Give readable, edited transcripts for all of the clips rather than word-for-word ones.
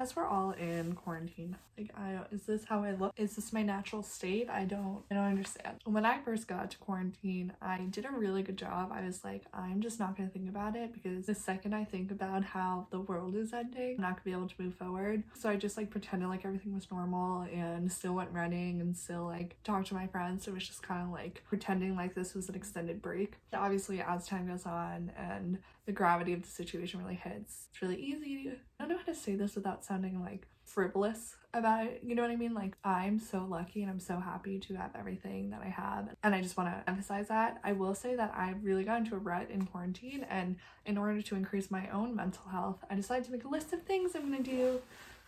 As we're all in quarantine, like, is this how I look? Is this my natural state? I don't understand. When I first got to quarantine, I did a really good job. I was like, I'm just not gonna think about it, because the second I think about how the world is ending, I'm not gonna be able to move forward. So I just like pretended like everything was normal and still went running and still like talked to my friends. So it was just kind of like pretending like this was an extended break. Obviously, as time goes on and the gravity of the situation really hits, it's really easy. I don't know how to say this without sounding like frivolous about it, you know what I mean? Like, I'm so lucky and I'm so happy to have everything that I have, and I just want to emphasize that. I will say that I really got into a rut in quarantine, and in order to increase my own mental health, I decided to make a list of things I'm gonna do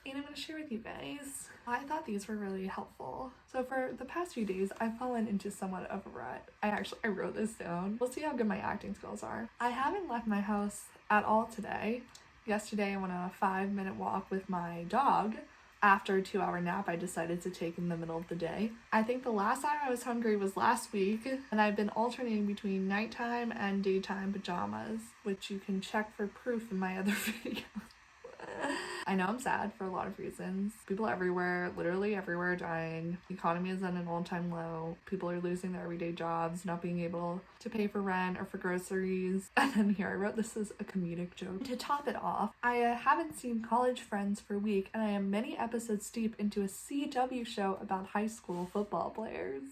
and I'm gonna share with you guys. I thought these were really helpful. So for the past few days, I've fallen into somewhat of a rut. I wrote this down. We'll see how good my acting skills are. I haven't left my house at all today. Yesterday, I went on a 5-minute walk with my dog. After a 2-hour nap I decided to take in the middle of the day. I think the last time I was hungry was last week, and I've been alternating between nighttime and daytime pajamas, which you can check for proof in my other video. I know I'm sad for a lot of reasons. People everywhere, literally everywhere, are dying. The economy is at an all-time low. People are losing their everyday jobs, not being able to pay for rent or for groceries. And then here I wrote this as a comedic joke. To top it off, I haven't seen college friends for a week, and I am many episodes deep into a CW show about high school football players.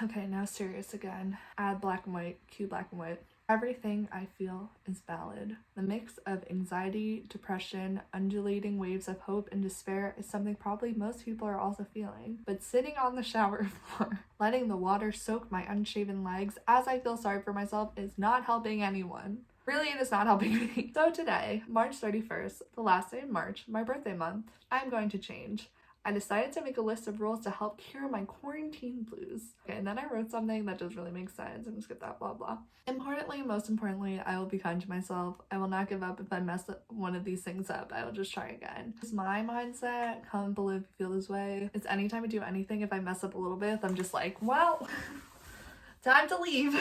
Okay, now serious again. Add black and white, cue black and white. Everything I feel is valid. The mix of anxiety, depression, undulating waves of hope and despair is something probably most people are also feeling. But sitting on the shower floor, letting the water soak my unshaven legs as I feel sorry for myself is not helping anyone. Really, it is not helping me. So today, March 31st, the last day of March, my birthday month, I'm going to change. I decided to make a list of rules to help cure my quarantine blues. Okay, and then I wrote something that doesn't really make sense. I'm just gonna skip that, blah, blah. Most importantly, I will be kind to myself. I will not give up if I mess one of these things up. I will just try again. It's my mindset. Comment below if you feel this way. It's anytime I do anything, if I mess up a little bit, I'm just like, well, time to leave.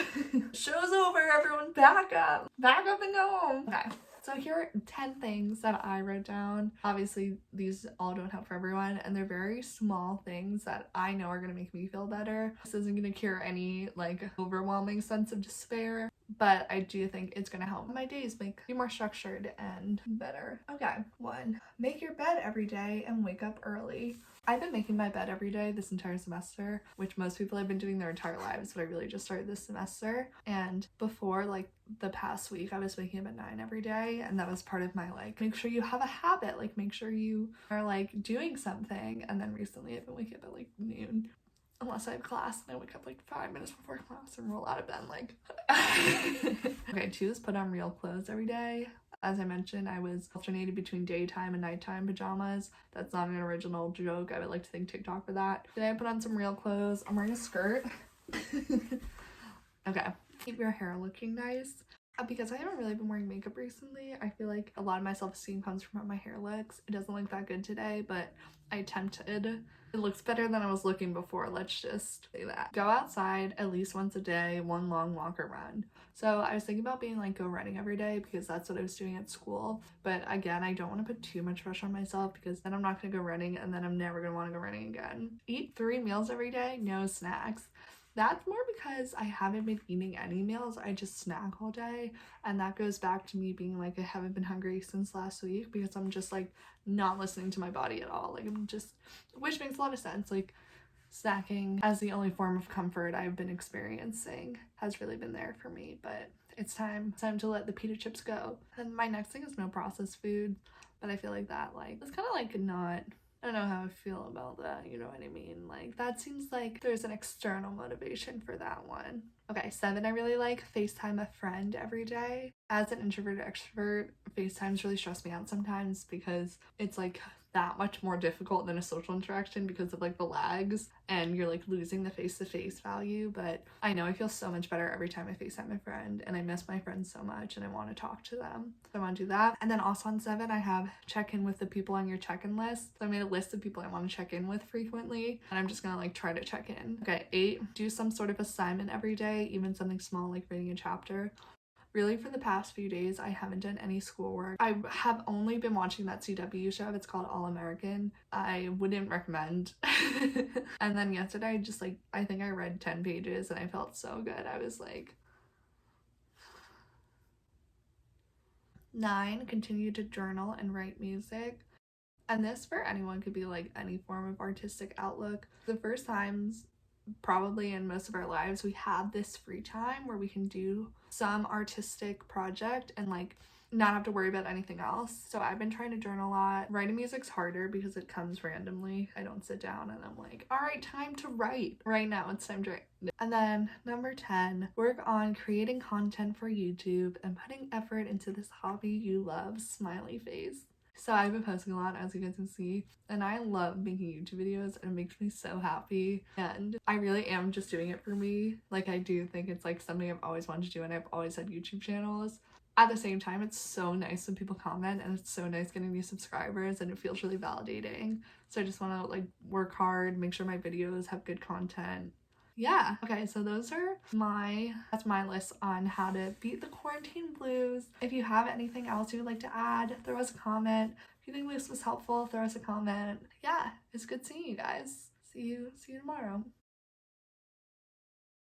Show's over, everyone, back up. Back up and go home. Okay. So here are 10 things that I wrote down. Obviously, these all don't help for everyone, and they're very small things that I know are gonna make me feel better. This isn't gonna cure any like overwhelming sense of despair, but I do think it's gonna help my days be more structured and better. Okay, 1, make your bed every day and wake up early. I've been making my bed every day this entire semester, which most people have been doing their entire lives, but I really just started this semester. And before, like the past week, I was waking up at 9 every day, and that was part of my like, make sure you have a habit, like make sure you are like doing something. And then recently I've been waking up at like noon, unless I have class, and I wake up like 5 minutes before class and roll out of bed like Okay, 2 is put on real clothes every day. As I mentioned, I was alternating between daytime and nighttime pajamas. That's not an original joke. I would like to thank TikTok for that. Today I put on some real clothes. I'm wearing a skirt. Okay. Keep your hair looking nice. Because I haven't really been wearing makeup recently, I feel like a lot of my self-esteem comes from how my hair looks. It doesn't look that good today, but I attempted. It looks better than I was looking before, let's just say that. Go outside at least once a day, 1 long walk or run. So I was thinking about being like go running every day, because that's what I was doing at school. But again, I don't want to put too much pressure on myself, because then I'm not going to go running, and then I'm never going to want to go running again. Eat 3 meals every day, no snacks. That's more because I haven't been eating any meals. I just snack all day, and that goes back to me being like I haven't been hungry since last week, because I'm just like not listening to my body at all. Like I'm just, which makes a lot of sense. Like snacking as the only form of comfort I've been experiencing has really been there for me, but it's time to let the pita chips go. And my next thing is no processed food, but I feel like that like it's kind of like not, I don't know how I feel about that, you know what I mean? Like that seems like there's an external motivation for that one. Okay, 7, I really like FaceTime a friend every day. As an introverted extrovert, FaceTimes really stress me out sometimes, because it's like that much more difficult than a social interaction because of like the lags, and you're like losing the face-to-face value. But I know I feel so much better every time I FaceTime a friend, and I miss my friends so much and I want to talk to them. So I want to do that. And then also on 7, I have check in with the people on your check-in list. So I made a list of people I want to check in with frequently, and I'm just gonna like try to check in. Okay, 8, do some sort of assignment every day, even something small like reading a chapter. Really, for the past few days, I haven't done any schoolwork. I have only been watching that CW show. It's called All American. I wouldn't recommend. And then yesterday, just like, I think I read 10 pages and I felt so good. I was like, 9, continue to journal and write music. And this for anyone could be like any form of artistic outlook. The first times probably in most of our lives we have this free time where we can do some artistic project and like not have to worry about anything else. So I've been trying to journal a lot. Writing music's harder because it comes randomly. I don't sit down and I'm like, all right, time to write. Right now it's time to write. And then number 10, work on creating content for YouTube and putting effort into this hobby you love, smiley face. So I've been posting a lot, as you guys can see, and I love making YouTube videos and it makes me so happy, and I really am just doing it for me. Like, I do think it's like something I've always wanted to do and I've always had YouTube channels. At the same time, it's so nice when people comment and it's so nice getting new subscribers and it feels really validating. So I just want to like work hard, make sure my videos have good content. Yeah, okay, so that's my list on how to beat the quarantine blues. If you have anything else you would like to add, throw us a comment. If you think this was helpful, throw us a comment. Yeah, it's good seeing you guys. See you tomorrow.